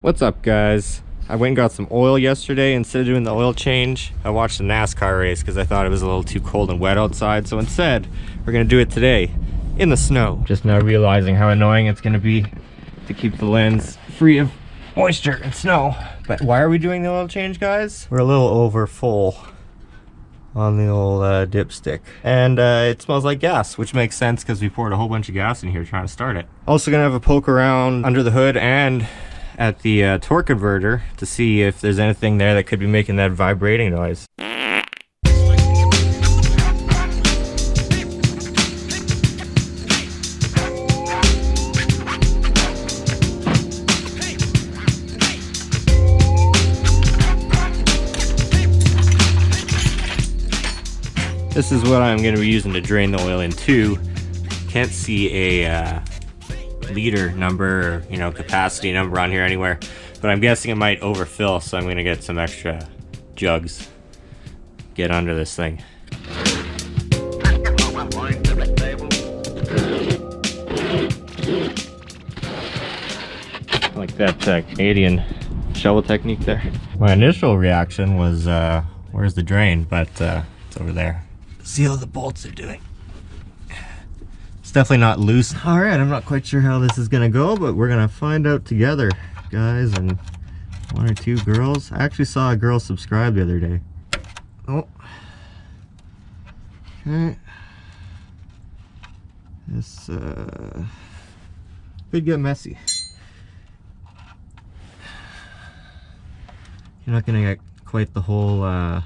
What's up, guys? I went and got some oil yesterday. Instead of doing the oil change, I watched a NASCAR race because I thought it was a little too cold and wet outside. So instead, we're gonna do it today in the snow. Just now realizing how annoying it's gonna be to keep the lens free of moisture and snow. But why are we doing the oil change, guys? We're a little over full on the old dipstick, and it smells like gas, which makes sense because we poured a whole bunch of gas in here trying to start it. Also gonna have a poke around under the hood and at the torque converter to see if there's anything there that could be making that vibrating noise. This is what I'm going to be using to drain the oil into. Can't see a liter number or, you know, capacity number on here anywhere, but I'm guessing it might overfill, so I'm going to get some extra jugs. Get under this thing. Like that Canadian shovel technique there. My initial reaction was, where's the drain? But it's over there. See how the bolts are doing. It's definitely not loose. All right, I'm not quite sure how this is gonna go, but we're gonna find out together, guys, and one or two girls. I actually saw a girl subscribe the other day. Oh, okay. This could get messy. You're not gonna get quite the whole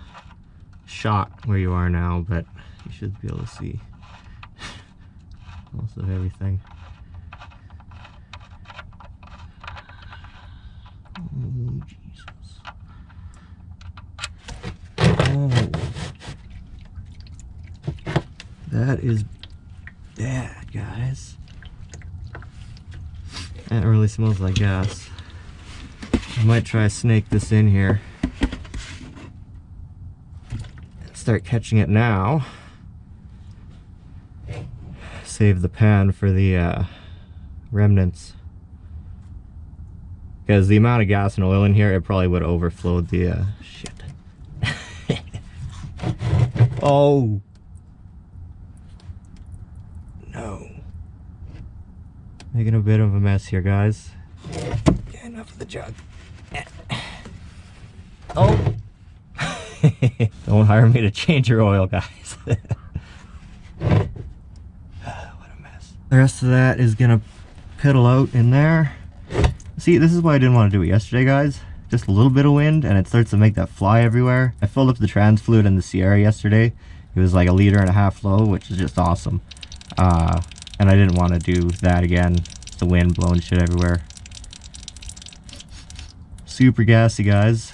shot where you are now, but you should be able to see most of everything. Oh, Jesus. Oh. That is bad, guys. That really smells like gas. I might try to snake this in here. Start catching it now. Save the pan for the remnants, because the amount of gas and oil in here, it probably would have overflowed the shit. Oh no, making a bit of a mess here, guys. Get enough of the jug. Oh. Don't hire me to change your oil, guys. What a mess. The rest of that is gonna pedal out in there. See, this is why I didn't want to do it yesterday, guys. Just a little bit of wind and it starts to make that fly everywhere. I filled up the trans fluid in the Sierra yesterday. It was like 1.5 liters low, which is just awesome. And I didn't want to do that again. The wind blowing shit everywhere. Super gassy, guys.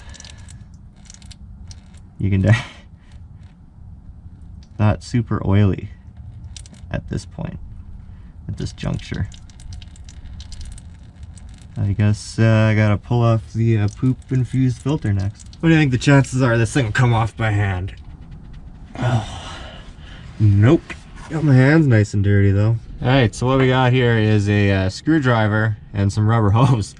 You can not super oily at this point, at this juncture. I guess I gotta pull off the poop infused filter next. What do you think the chances are this thing will come off by hand? Oh, nope. Got my hands nice and dirty though. Alright, so what we got here is a screwdriver and some rubber hose.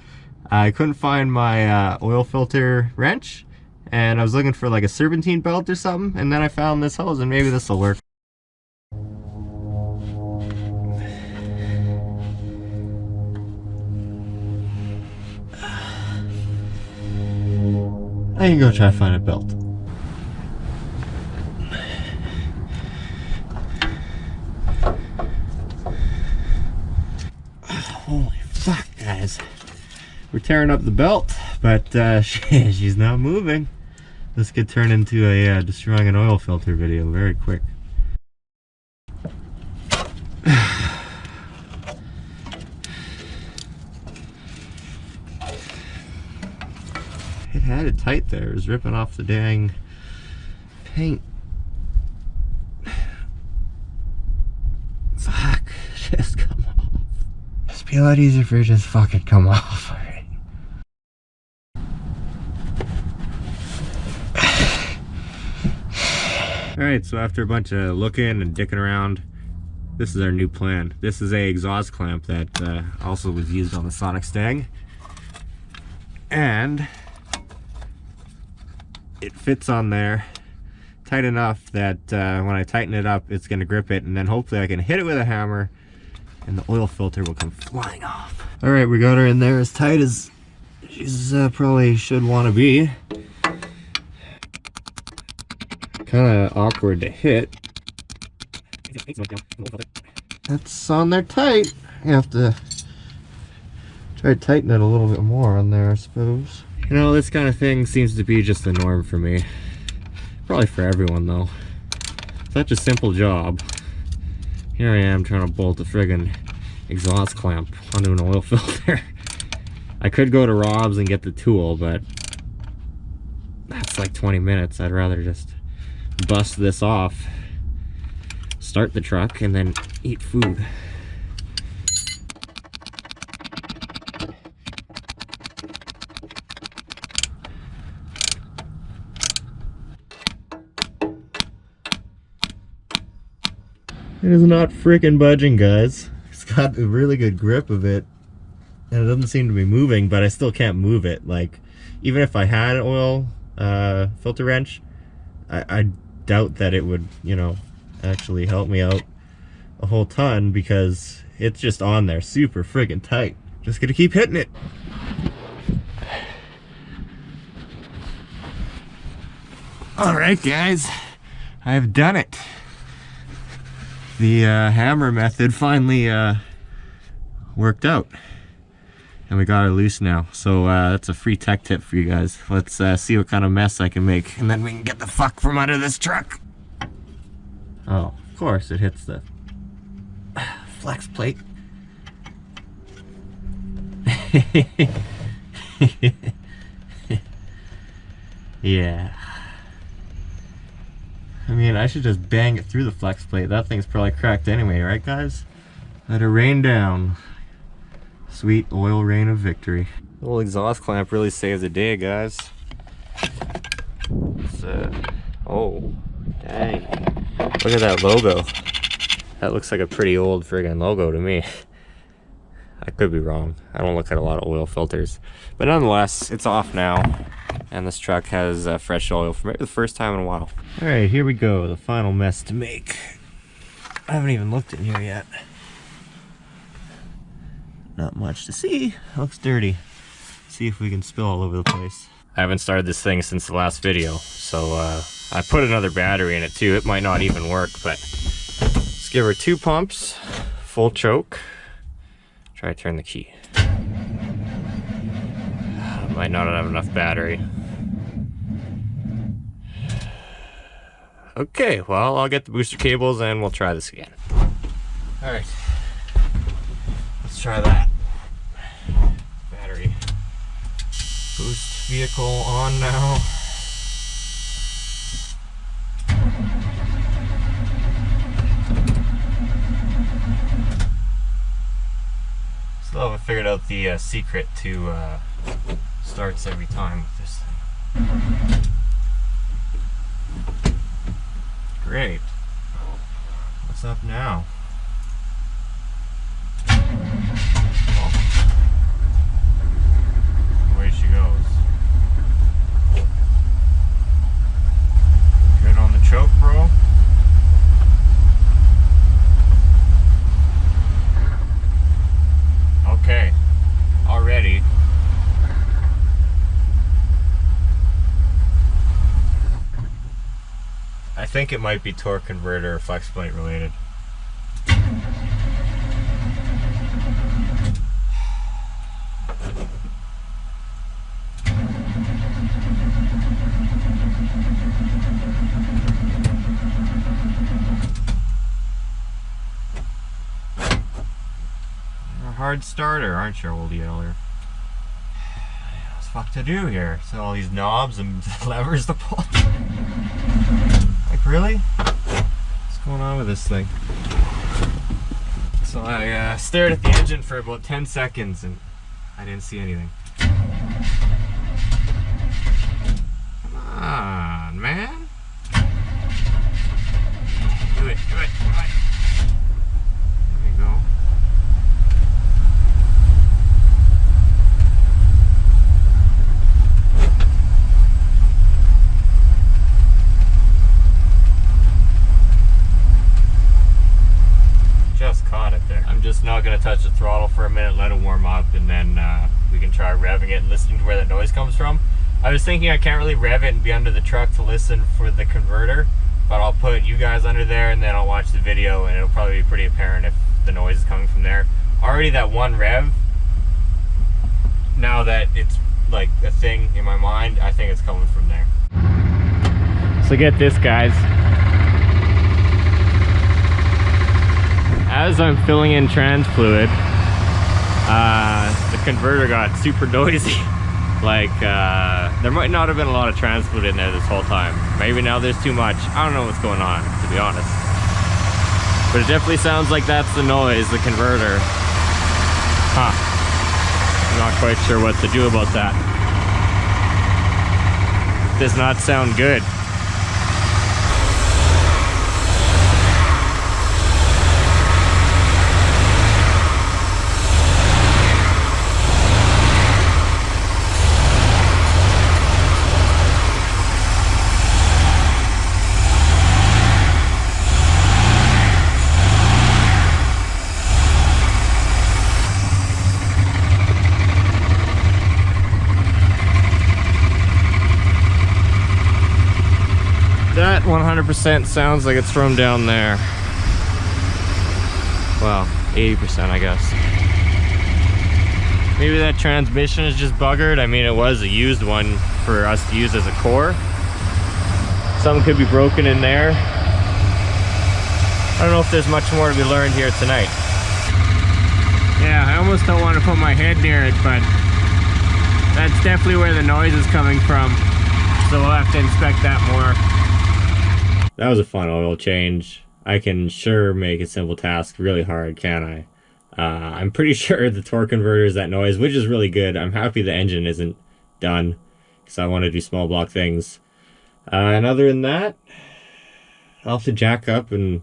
I couldn't find my oil filter wrench, and I was looking for like a serpentine belt or something, and then I found this hose, and maybe this will work. I can go try to find a belt. Holy fuck, guys. We're tearing up the belt, but she's not moving. This could turn into a destroying an oil filter video very quick. It had it tight there. It was ripping off the dang paint. Fuck, just come off. It'd be a lot easier for it to just fucking come off. Alright, so after a bunch of looking and dicking around, this is our new plan. This is a exhaust clamp that also was used on the Sonic Stang. and it fits on there tight enough that when I tighten it up, it's gonna grip it, and then hopefully I can hit it with a hammer and the oil filter will come flying off. All right, we got her in there as tight as she's probably should want to be. Kind of awkward to hit. That's on there tight. You have to try to tighten it a little bit more on there, I suppose. You know, this kind of thing seems to be just the norm for me. Probably for everyone though. Such a simple job. Here I am trying to bolt a friggin' exhaust clamp onto an oil filter. I could go to Rob's and get the tool, but that's like 20 minutes. I'd rather just bust this off, start the truck, and then eat food. It is not freaking budging, guys. It's got a really good grip of it, and it doesn't seem to be moving, but I still can't move it. Like, even if I had an oil filter wrench, I doubt that it would, you know, actually help me out a whole ton, because it's just on there super friggin' tight. Just gonna keep hitting it. All right, guys, I've done it. The hammer method finally worked out, and we got her loose now. So that's a free tech tip for you guys. Let's see what kind of mess I can make, and then we can get the fuck from under this truck. Oh, of course it hits the flex plate. Yeah. I mean, I should just bang it through the flex plate. That thing's probably cracked anyway, right guys? Let her rain down. Sweet oil rain of victory. The little exhaust clamp really saved the day, guys. It's, oh, dang. Look at that logo. That looks like a pretty old friggin' logo to me. I could be wrong. I don't look at a lot of oil filters. But nonetheless, it's off now. And this truck has fresh oil for maybe the first time in a while. All right, here we go. The final mess to make. I haven't even looked in here yet. Not much to see. Looks dirty. See if we can spill all over the place. I haven't started this thing since the last video, so I put another battery in it too. It might not even work, but let's give her 2 pumps, full choke. Try to turn the key. Might not have enough battery. Okay, well, I'll get the booster cables and we'll try this again. All right, let's try that. Battery boost vehicle on now. Still haven't figured out the secret to starts every time with this thing. Great. What's up now? Oh. Away she goes. Good on the choke, bro. Okay. Already. I think it might be torque converter or flex plate related. You're a hard starter, aren't you, old yeller? What's the fuck to do here? So all these knobs and levers to pull. Like, really? What's going on with this thing? So I stared at the engine for about 10 seconds and I didn't see anything. Come on, man. Do it, do it, do it. There you go. just not going to touch the throttle for a minute, let it warm up, and then we can try revving it and listening to where that noise comes from. I was thinking I can't really rev it and be under the truck to listen for the converter, but I'll put you guys under there and then I'll watch the video, and it'll probably be pretty apparent if the noise is coming from there. Already that one rev, now that it's like a thing in my mind, I think it's coming from there. So get this, guys. As I'm filling in trans fluid, the converter got super noisy. Like, there might not have been a lot of trans fluid in there this whole time. Maybe now there's too much. I don't know what's going on, to be honest. But it definitely sounds like that's the noise, the converter. Huh. I'm not quite sure what to do about that. Does not sound good. That 100% sounds like it's from down there. Well, 80% I guess. Maybe that transmission is just buggered. I mean, it was a used one for us to use as a core. Something could be broken in there. I don't know if there's much more to be learned here tonight. Yeah, I almost don't want to put my head near it, but that's definitely where the noise is coming from. So we'll have to inspect that more. That was a fun oil change. I can sure make a simple task really hard, can't I? I'm pretty sure the torque converter is that noise, which is really good. I'm happy the engine isn't done, because I want to do small block things. And other than that, I'll have to jack up and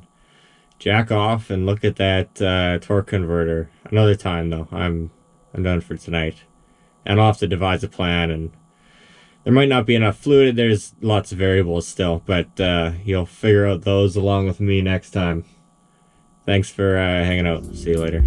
jack off and look at that torque converter another time, though. I'm done for tonight. And I'll have to devise a plan, and there might not be enough fluid. There's lots of variables still, but you'll figure out those along with me next time. Thanks for hanging out. See you later.